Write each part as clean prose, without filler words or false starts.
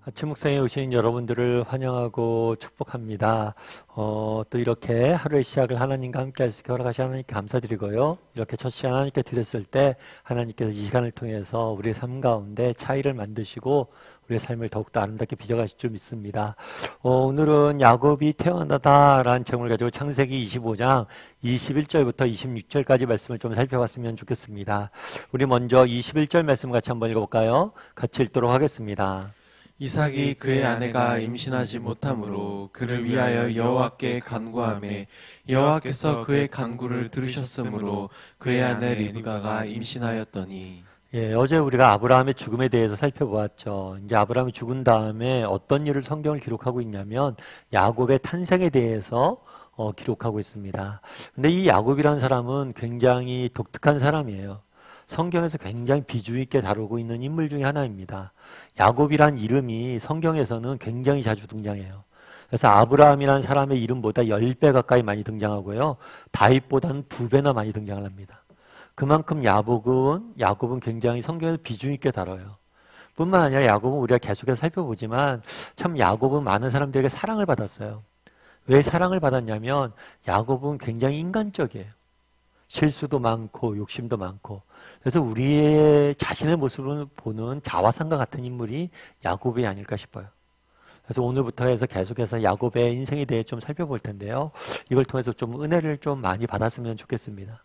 아침 묵상에 오신 여러분들을 환영하고 축복합니다. 또 이렇게 하루의 시작을 하나님과 함께 할 수 있게 허락하신 하나님께 감사드리고요. 이렇게 첫 시간 하나님께 드렸을 때 하나님께서 이 시간을 통해서 우리의 삶 가운데 차이를 만드시고 우리의 삶을 더욱더 아름답게 빚어가실 줄 믿습니다. 오늘은 야곱이 태어나다라는 제목을 가지고 창세기 25장 21절부터 26절까지 말씀을 좀 살펴봤으면 좋겠습니다. 우리 먼저 21절 말씀 같이 한번 읽어볼까요? 같이 읽도록 하겠습니다. 이삭이 그의 아내가 임신하지 못하므로 그를 위하여 여호와께 간구하매 여호와께서 그의 간구를 들으셨으므로 그의 아내 리브가가 임신하였더니. 어제 우리가 아브라함의 죽음에 대해서 살펴보았죠. 이제 아브라함이 죽은 다음에 어떤 일을 성경을 기록하고 있냐면 야곱의 탄생에 대해서 기록하고 있습니다. 근데 이 야곱이라는 사람은 굉장히 독특한 사람이에요. 성경에서 굉장히 비중 있게 다루고 있는 인물 중에 하나입니다. 야곱이란 이름이 성경에서는 굉장히 자주 등장해요. 그래서 아브라함이라는 사람의 이름보다 10배 가까이 많이 등장하고요. 다윗보다는 2배나 많이 등장을 합니다. 그만큼 야곱은 굉장히 성경에서 비중 있게 다뤄요. 뿐만 아니라 야곱은 우리가 계속해서 살펴보지만 참 야곱은 많은 사람들에게 사랑을 받았어요. 왜 사랑을 받았냐면 야곱은 굉장히 인간적이에요. 실수도 많고 욕심도 많고. 그래서 우리의 자신의 모습을 보는 자화상과 같은 인물이 야곱이 아닐까 싶어요. 그래서 오늘부터 해서 계속해서 야곱의 인생에 대해 좀 살펴볼 텐데요. 이걸 통해서 좀 은혜를 좀 많이 받았으면 좋겠습니다.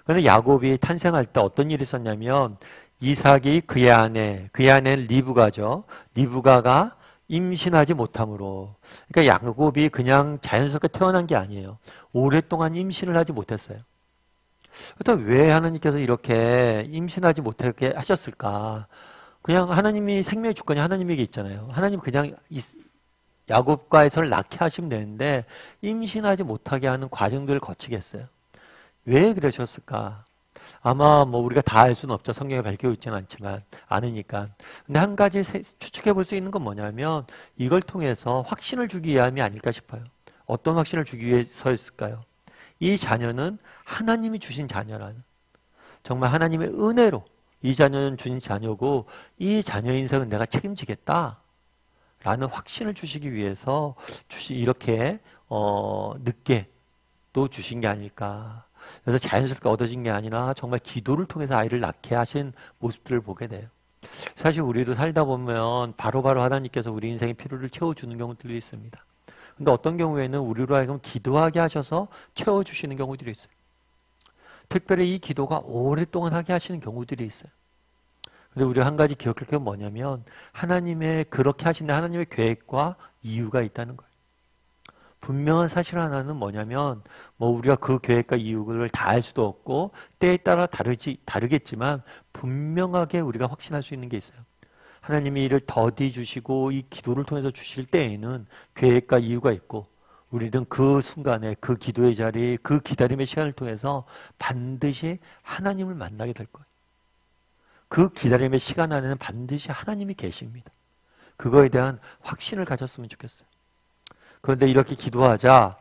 그런데 야곱이 탄생할 때 어떤 일이 있었냐면 이삭이 그의 아내는 리브가죠. 리브가가 임신하지 못함으로. 그러니까 야곱이 그냥 자연스럽게 태어난 게 아니에요. 오랫동안 임신을 하지 못했어요. 그렇다면 왜 하나님께서 이렇게 임신하지 못하게 하셨을까? 그냥 하나님이 생명의 주권이 하나님에게 있잖아요. 하나님 그냥 야곱과에서를 낳게 하시면 되는데 임신하지 못하게 하는 과정들을 거치겠어요. 왜 그러셨을까? 아마 우리가 다 알 수는 없죠. 성경에 밝히고 있지는 않으니까. 근데 한 가지 추측해 볼 수 있는 건 뭐냐면 이걸 통해서 확신을 주기 위함이 아닐까 싶어요. 어떤 확신을 주기 위해서였을까요? 이 자녀는 하나님이 주신 자녀라는, 정말 하나님의 은혜로 이 자녀는 주신 자녀고 이 자녀의 인생은 내가 책임지겠다 라는 확신을 주시기 위해서 이렇게 늦게 또 주신 게 아닐까. 그래서 자연스럽게 얻어진 게 아니라 정말 기도를 통해서 아이를 낳게 하신 모습들을 보게 돼요. 사실 우리도 살다 보면 바로바로 하나님께서 우리 인생의 필요를 채워주는 경우들도 있습니다. 근데 어떤 경우에는 우리로 하여금 기도하게 하셔서 채워주시는 경우들이 있어요. 특별히 이 기도가 오랫동안 하게 하시는 경우들이 있어요. 근데 우리가 한 가지 기억할 게 뭐냐면 하나님의 그렇게 하시는 하나님의 계획과 이유가 있다는 거예요. 분명한 사실 하나는 뭐냐면 우리가 그 계획과 이유를 다 알 수도 없고 때에 따라 다르겠지만 분명하게 우리가 확신할 수 있는 게 있어요. 하나님이 이를 더디 주시고 이 기도를 통해서 주실 때에는 계획과 이유가 있고 우리는 그 순간에 그 기도의 자리, 그 기다림의 시간을 통해서 반드시 하나님을 만나게 될 거예요. 그 기다림의 시간 안에는 반드시 하나님이 계십니다. 그거에 대한 확신을 가졌으면 좋겠어요. 그런데 이렇게 기도하자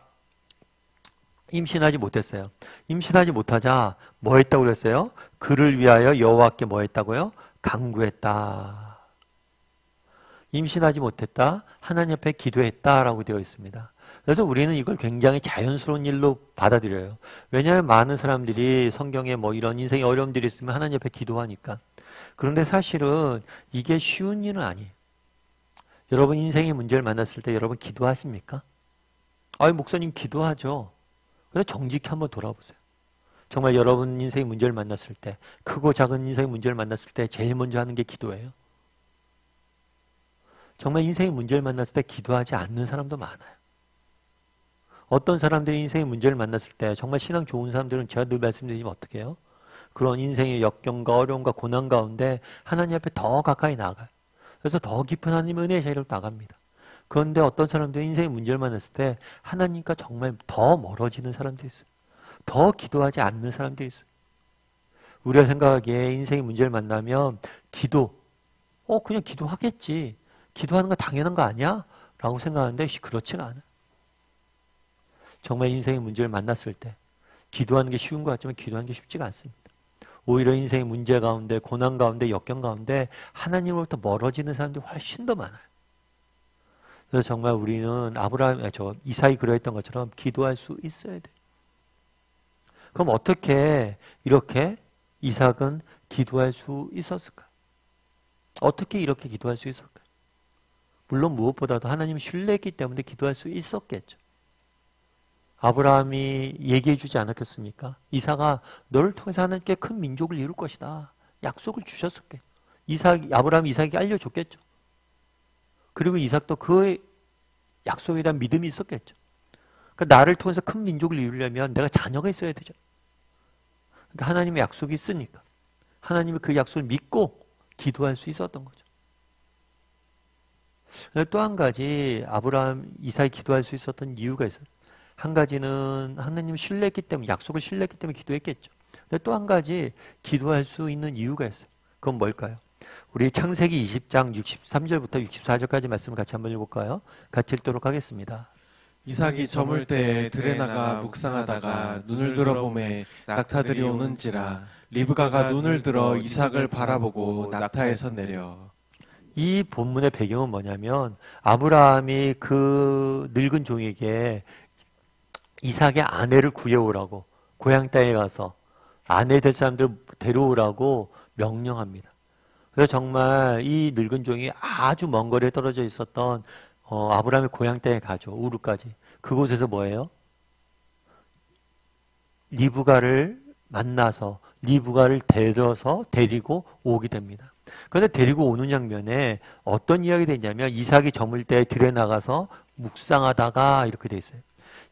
임신하지 못했어요. 임신하지 못하자 뭐 했다고 그랬어요? 그를 위하여 여호와께 뭐 했다고요? 간구했다. 임신하지 못했다. 하나님 앞에 기도했다라고 되어 있습니다. 그래서 우리는 이걸 굉장히 자연스러운 일로 받아들여요. 왜냐하면 많은 사람들이 성경에 이런 인생의 어려움들이 있으면 하나님 앞에 기도하니까. 그런데 사실은 이게 쉬운 일은 아니에요. 여러분 인생의 문제를 만났을 때 여러분 기도하십니까? 목사님 기도하죠. 그래서 정직히 한번 돌아보세요. 정말 여러분 인생의 문제를 만났을 때, 크고 작은 인생의 문제를 만났을 때 제일 먼저 하는 게 기도예요. 정말 인생의 문제를 만났을 때 기도하지 않는 사람도 많아요. 어떤 사람들이 인생의 문제를 만났을 때 정말 신앙 좋은 사람들은 제가 늘 말씀드리지만 어떻게 해요? 그런 인생의 역경과 어려움과 고난 가운데 하나님 앞에 더 가까이 나아가요. 그래서 더 깊은 하나님의 은혜의 자리로 나갑니다. 그런데 어떤 사람들은 인생의 문제를 만났을 때 하나님과 정말 더 멀어지는 사람도 있어요. 더 기도하지 않는 사람도 있어요. 우리가 생각하기에 인생의 문제를 만나면 그냥 기도하겠지. 기도하는 거 당연한 거 아니야? 라고 생각하는데 그렇지는 않아요. 정말 인생의 문제를 만났을 때 기도하는 게 쉬운 것 같지만 기도하는 게 쉽지가 않습니다. 오히려 인생의 문제 가운데 고난 가운데 역경 가운데 하나님으로부터 멀어지는 사람들이 훨씬 더 많아요. 그래서 정말 우리는 이삭이 그러했던 것처럼 기도할 수 있어야 돼. 그럼 어떻게 이렇게 이삭은 기도할 수 있었을까? 어떻게 이렇게 기도할 수 있었을까? 물론 무엇보다도 하나님 신뢰했기 때문에 기도할 수 있었겠죠. 아브라함이 얘기해 주지 않았겠습니까? 이삭아, 너를 통해서 하나님께 큰 민족을 이룰 것이다. 약속을 주셨었겠죠. 아브라함이 이삭에게 알려줬겠죠. 그리고 이삭도 그 약속에 대한 믿음이 있었겠죠. 그러니까 나를 통해서 큰 민족을 이루려면 내가 자녀가 있어야 되죠. 그러니까 하나님의 약속이 있으니까 하나님이 그 약속을 믿고 기도할 수 있었던 거죠. 또 한 가지 이삭이 기도할 수 있었던 이유가 있어요. 한 가지는 하나님을 신뢰했기 때문에, 약속을 신뢰했기 때문에 기도했겠죠. 근데 또 한 가지 기도할 수 있는 이유가 있어요. 그건 뭘까요? 우리 창세기 20장 63절부터 64절까지 말씀을 같이 한번 읽어볼까요? 같이 읽도록 하겠습니다. 이삭이 저물 때에 들에 나가 묵상하다가 눈을 들어보매 낙타들이 오는지라 리브가가 눈을 들어 이삭을 바라보고 낙타에서 내려. 이 본문의 배경은 뭐냐면 아브라함이 그 늙은 종에게 이삭의 아내를 구해오라고, 고향 땅에 가서 아내 될 사람들 데려오라고 명령합니다. 그래서 정말 이 늙은 종이 아주 먼 거리에 떨어져 있었던 아브라함의 고향 땅에 가죠. 우르까지. 그곳에서 뭐예요? 리브가를 만나서 리브가를 데리고 오게 됩니다. 그런데 데리고 오는 장면에 어떤 이야기가 되냐면 이삭이 저물 때 들에 나가서 묵상하다가 이렇게 돼 있어요.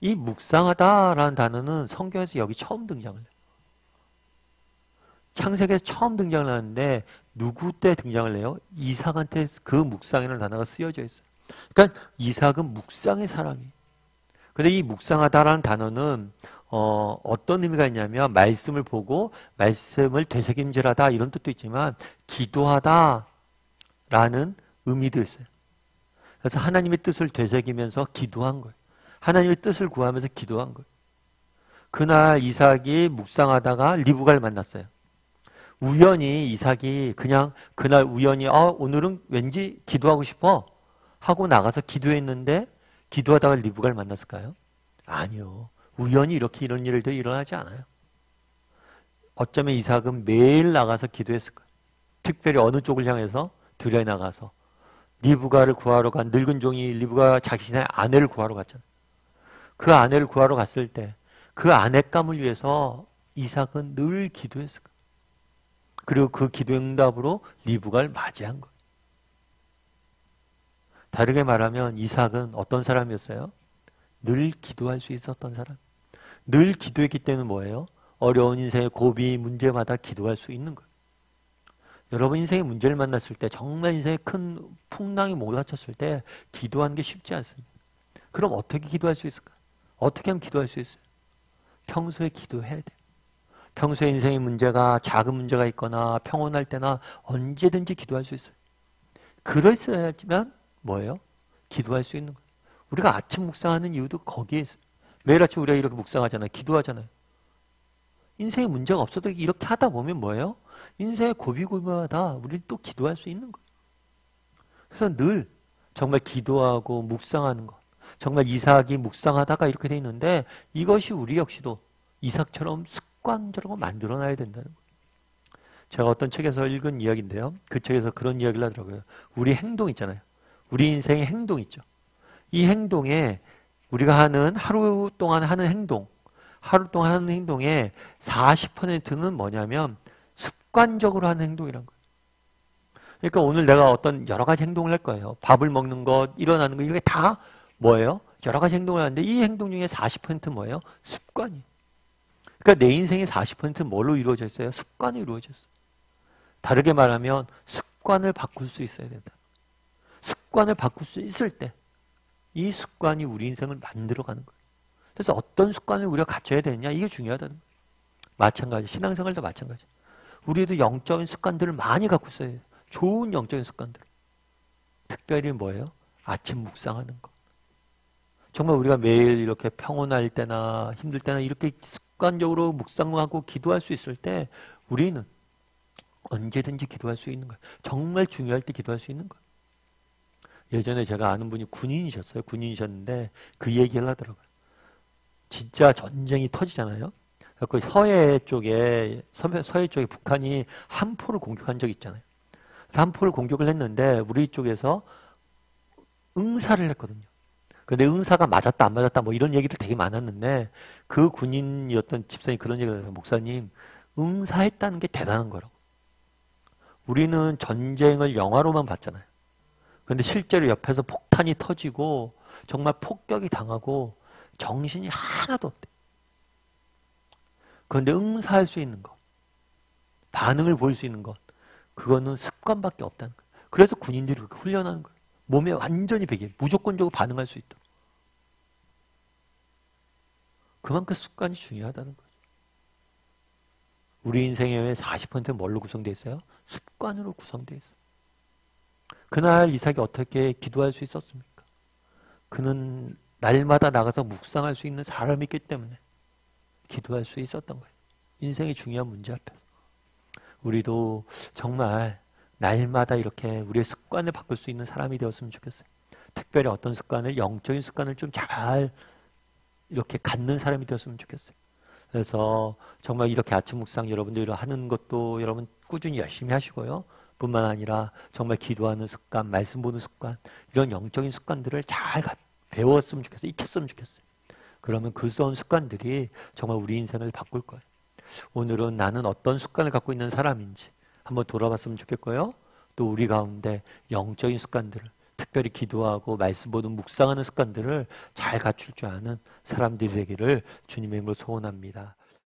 이 묵상하다라는 단어는 성경에서 여기 처음 등장을 해요. 창세기에서 처음 등장을 하는데 누구 때 등장을 해요? 이삭한테 그 묵상이라는 단어가 쓰여져 있어요. 그러니까 이삭은 묵상의 사람이에요. 근데 이 묵상하다라는 단어는 어떤 의미가 있냐면 말씀을 보고 말씀을 되새김질하다 이런 뜻도 있지만 기도하다라는 의미도 있어요. 그래서 하나님의 뜻을 되새기면서 기도한 거예요. 하나님의 뜻을 구하면서 기도한 거예요. 그날 이삭이 묵상하다가 리브가를 만났어요. 우연히 이삭이 그냥 그날 우연히 오늘은 왠지 기도하고 싶어 하고 나가서 기도했는데 기도하다가 리브가를 만났을까요? 아니요. 우연히 이렇게 이런 일도 일어나지 않아요. 어쩌면 이삭은 매일 나가서 기도했을 거예요. 특별히 어느 쪽을 향해서 들에 나가서 리브가를 구하러 간 늙은 종이 리브가 자신의 아내를 구하러 갔잖아요. 그 아내를 구하러 갔을 때 그 아내감을 위해서 이삭은 늘 기도했을 거예요. 그리고 그 기도 응답으로 리브가를 맞이한 거예요. 다르게 말하면 이삭은 어떤 사람이었어요? 늘 기도할 수 있었던 사람. 늘 기도했기 때문에 뭐예요? 어려운 인생의 고비, 문제마다 기도할 수 있는 거예요. 여러분 인생의 문제를 만났을 때 정말 인생에 큰 풍랑이 몰아쳤을 때 기도하는 게 쉽지 않습니다. 그럼 어떻게 기도할 수 있을까? 어떻게 하면 기도할 수 있어요? 평소에 기도해야 돼요. 평소에 인생의 문제가 작은 문제가 있거나 평온할 때나 언제든지 기도할 수 있어요. 그랬어야지만 뭐예요? 기도할 수 있는 거예요. 우리가 아침 묵상하는 이유도 거기에 있어요. 매일 아침 우리가 이렇게 묵상하잖아요. 기도하잖아요. 인생에 문제가 없어도 이렇게 하다 보면 뭐예요? 인생의 고비고비마다 우리 또 기도할 수 있는 거예요. 그래서 늘 정말 기도하고 묵상하는 것. 정말 이삭이 묵상하다가 이렇게 돼 있는데 이것이 우리 역시도 이삭처럼 습관적으로 만들어놔야 된다는 거예요. 제가 어떤 책에서 읽은 이야기인데요. 그 책에서 그런 이야기를 하더라고요. 우리 행동 있잖아요. 우리 인생의 행동 있죠. 이 행동에 우리가 하루 동안 하는 행동의 40%는 뭐냐면 습관적으로 하는 행동이란 거예요. 그러니까 오늘 내가 어떤 여러 가지 행동을 할 거예요. 밥을 먹는 것, 일어나는 것, 이게 다 뭐예요? 여러 가지 행동을 하는데 이 행동 중에 40%는 뭐예요? 습관이에요. 그러니까 내 인생의 40%는 뭘로 이루어져 있어요? 습관이 이루어져 있어요. 다르게 말하면 습관을 바꿀 수 있어야 된다. 습관을 바꿀 수 있을 때 이 습관이 우리 인생을 만들어가는 거예요. 그래서 어떤 습관을 우리가 갖춰야 되느냐 이게 중요하다는 거예요. 마찬가지 신앙생활도 마찬가지. 우리도 영적인 습관들을 많이 갖고 있어야 돼요. 좋은 영적인 습관들. 특별히 뭐예요? 아침 묵상하는 것. 정말 우리가 매일 이렇게 평온할 때나 힘들 때나 이렇게 습관적으로 묵상하고 기도할 수 있을 때 우리는 언제든지 기도할 수 있는 거예요. 정말 중요할 때 기도할 수 있는 거예요. 예전에 제가 아는 분이 군인이셨어요. 군인이셨는데 그 얘기를 하더라고요. 진짜 전쟁이 터지잖아요. 그 서해 쪽에 북한이 함포를 공격한 적이 있잖아요. 함포를 공격을 했는데 우리 쪽에서 응사를 했거든요. 근데 응사가 맞았다 안 맞았다 뭐 이런 얘기들 되게 많았는데 그 군인이었던 집사님이 그런 얘기를 해요. 목사님, 응사했다는 게 대단한 거라고. 우리는 전쟁을 영화로만 봤잖아요. 근데 실제로 옆에서 폭탄이 터지고 정말 폭격이 당하고 정신이 하나도 없대. 그런데 응사할 수 있는 것, 반응을 보일 수 있는 것, 그거는 습관밖에 없다는 거예요. 그래서 군인들이 그렇게 훈련하는 거예요. 몸에 완전히 배겨, 무조건적으로 반응할 수 있도록. 그만큼 습관이 중요하다는 거죠. 우리 인생의 40%는 뭘로 구성되어 있어요? 습관으로 구성되어 있어요. 그날 이삭이 어떻게 기도할 수 있었습니까? 그는 날마다 나가서 묵상할 수 있는 사람이기 때문에 기도할 수 있었던 거예요. 인생의 중요한 문제 앞에서. 우리도 정말 날마다 이렇게 우리의 습관을 바꿀 수 있는 사람이 되었으면 좋겠어요. 특별히 어떤 습관을, 영적인 습관을 좀 잘 이렇게 갖는 사람이 되었으면 좋겠어요. 그래서 정말 이렇게 아침 묵상 여러분들이 하는 것도 여러분 꾸준히 열심히 하시고요. 뿐만 아니라 정말 기도하는 습관, 말씀 보는 습관, 이런 영적인 습관들을 잘 배웠으면 좋겠어요. 익혔으면 좋겠어요. 그러면 그 습관들이 정말 우리 인생을 바꿀 거예요. 오늘은 나는 어떤 습관을 갖고 있는 사람인지 한번 돌아봤으면 좋겠고요. 또 우리 가운데 영적인 습관들을, 특별히 기도하고 말씀 보는 묵상하는 습관들을 잘 갖출 줄 아는 사람들이 되기를 주님의 이름으로 소원합니다.